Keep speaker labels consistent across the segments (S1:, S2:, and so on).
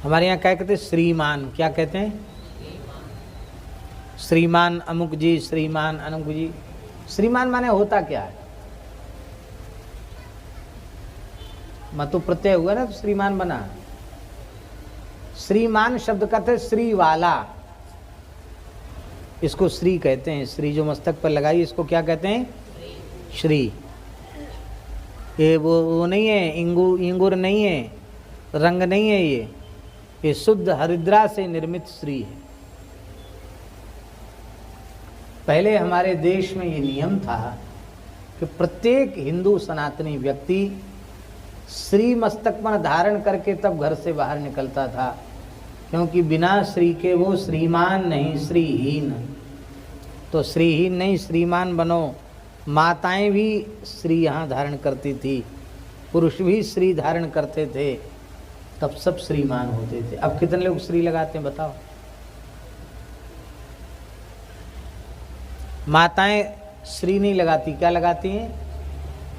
S1: हमारे यहाँ क्या कहते हैं? श्रीमान। क्या कहते हैं? श्रीमान अमुक जी, श्रीमान अमुक जी। श्रीमान माने होता क्या है? मतु प्रत्यय हुआ ना तो श्रीमान बना। श्रीमान शब्द का अर्थ है श्री वाला। इसको श्री कहते हैं। श्री जो मस्तक पर लगाई इसको क्या कहते हैं? श्री। ये वो नहीं है, इंगुर नहीं है, रंग नहीं है। ये शुद्ध हरिद्रा से निर्मित श्री है। पहले हमारे देश में ये नियम था कि प्रत्येक हिंदू सनातनी व्यक्ति श्री मस्तक पर धारण करके तब घर से बाहर निकलता था, क्योंकि बिना श्री के वो श्रीमान नहीं, श्रीहीन। तो श्रीहीन नहीं, श्रीमान बनो। माताएं भी श्री यहाँ धारण करती थी, पुरुष भी श्री धारण करते थे, तब सब श्रीमान होते थे। अब कितने लोग श्री लगाते हैं बताओ? माताएं श्री नहीं लगाती, क्या लगाती हैं?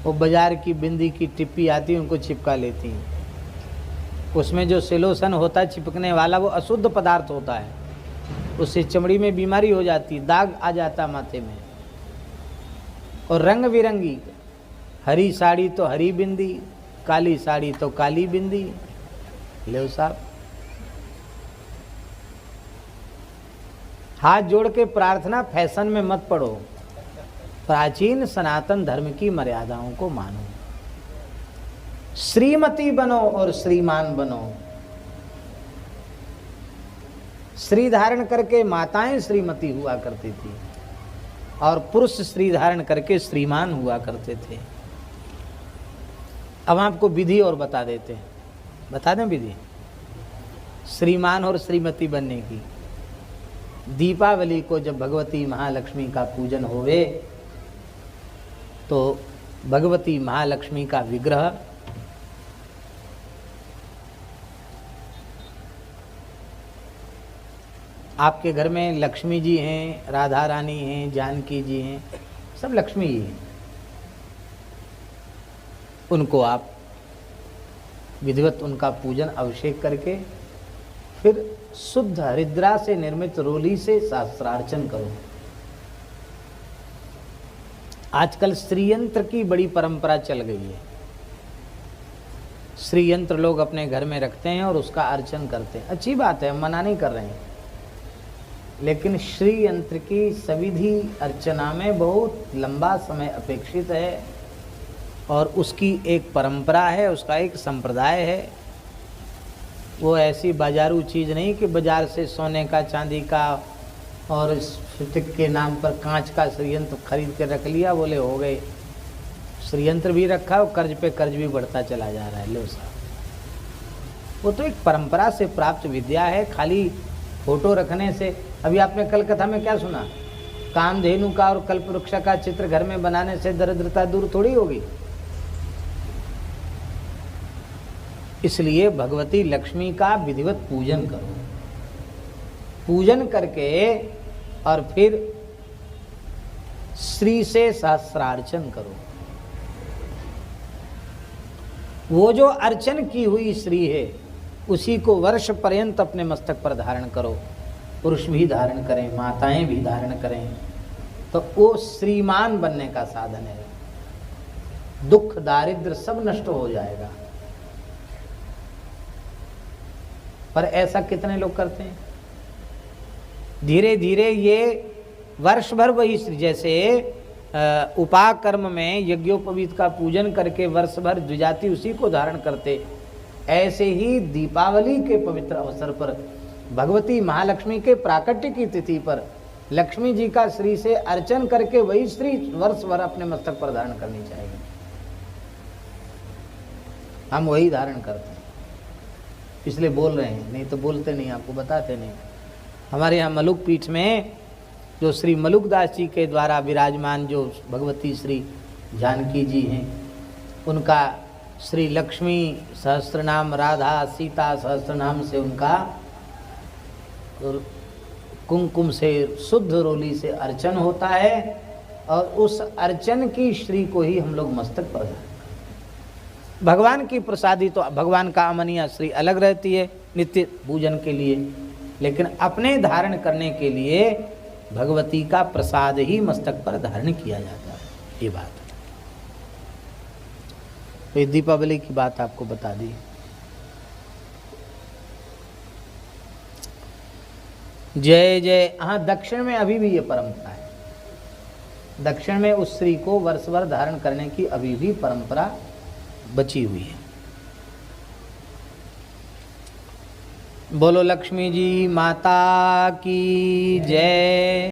S1: वो बाजार की बिंदी की टिप्पी आती है उनको चिपका लेती हैं। उसमें जो सिलोसन होता है चिपकने वाला वो अशुद्ध पदार्थ होता है, उससे चमड़ी में बीमारी हो जाती है, दाग आ जाता माथे में। और रंग बिरंगी, हरी साड़ी तो हरी बिंदी, काली साड़ी तो काली बिंदी। ले साहब, हाथ जोड़ के प्रार्थना, फैशन में मत पड़ो, प्राचीन सनातन धर्म की मर्यादाओं को मानो। श्रीमती बनो और श्रीमान बनो। श्री धारण करके माताएं श्रीमती हुआ करती थी और पुरुष श्री धारण करके श्रीमान हुआ करते थे। अब आपको विधि और बता देते हैं, बता दें विधि श्रीमान और श्रीमती बनने की। दीपावली को जब भगवती महालक्ष्मी का पूजन होवे तो भगवती महालक्ष्मी का विग्रह आपके घर में लक्ष्मी जी हैं, राधा रानी हैं, जानकी जी हैं, सब लक्ष्मी जी हैं। उनको आप विधिवत उनका पूजन अभिषेक करके फिर शुद्ध हरिद्रा से निर्मित रोली से शास्त्रार्चन करो। आजकल श्रीयंत्र की बड़ी परंपरा चल गई है। श्रीयंत्र लोग अपने घर में रखते हैं और उसका अर्चन करते हैं। अच्छी बात है, हम मना नहीं कर रहे हैं, लेकिन श्रीयंत्र की सविधि अर्चना में बहुत लंबा समय अपेक्षित है और उसकी एक परंपरा है, उसका एक संप्रदाय है। वो ऐसी बाजारू चीज़ नहीं कि बाजार से सोने का, चांदी का और स्फटिक के नाम पर कांच का श्रीयंत्र खरीद के रख लिया, बोले हो गए। श्रीयंत्र भी रखा और कर्ज पे कर्ज भी बढ़ता चला जा रहा है। लो साहब, वो तो एक परंपरा से प्राप्त विद्या है। खाली फोटो रखने से, अभी आपने कल कथा में क्या सुना? कामधेनु का और कल्पवृक्ष का चित्र घर में बनाने से दरिद्रता दूर थोड़ी होगी। इसलिए भगवती लक्ष्मी का विधिवत पूजन करो। पूजन करके और फिर श्री से सहस्रार्चन करो। वो जो अर्चन की हुई श्री है उसी को वर्ष पर्यंत अपने मस्तक पर धारण करो। पुरुष भी धारण करें, माताएं भी धारण करें, तो वो श्रीमान बनने का साधन है। दुख दारिद्र सब नष्ट हो जाएगा। पर ऐसा कितने लोग करते हैं? धीरे धीरे ये वर्ष भर वही श्री, जैसे उपाकर्म में यज्ञोपवीत का पूजन करके वर्ष भर द्विजाति उसी को धारण करते, ऐसे ही दीपावली के पवित्र अवसर पर भगवती महालक्ष्मी के प्राकट्य की तिथि पर लक्ष्मी जी का श्री से अर्चन करके वही श्री वर्ष भर अपने मस्तक पर धारण करनी चाहिए। हम वही धारण करते हैं, इसलिए बोल रहे हैं, नहीं तो बोलते नहीं, आपको बताते नहीं। हमारे यहाँ मलुक पीठ में जो श्री मलुकदास जी के द्वारा विराजमान जो भगवती श्री जानकी जी हैं, उनका श्री लक्ष्मी सहस्त्रनाम, राधा सीता सहस्त्रनाम से उनका कुमकुम से शुद्ध रोली से अर्चन होता है और उस अर्चन की श्री को ही हम लोग मस्तक पर भगवान की प्रसादी तो भगवान का अमनिया श्री अलग रहती है नित्य पूजन के लिए, लेकिन अपने धारण करने के लिए भगवती का प्रसाद ही मस्तक पर धारण किया जाता है। ये बात है। तो दीपावली की बात आपको बता दी। जय जय। हाँ, दक्षिण में अभी भी ये परंपरा है। दक्षिण में उस स्त्री को वर्ष भर धारण करने की अभी भी परंपरा बची हुई है। बोलो लक्ष्मी जी माता की जय।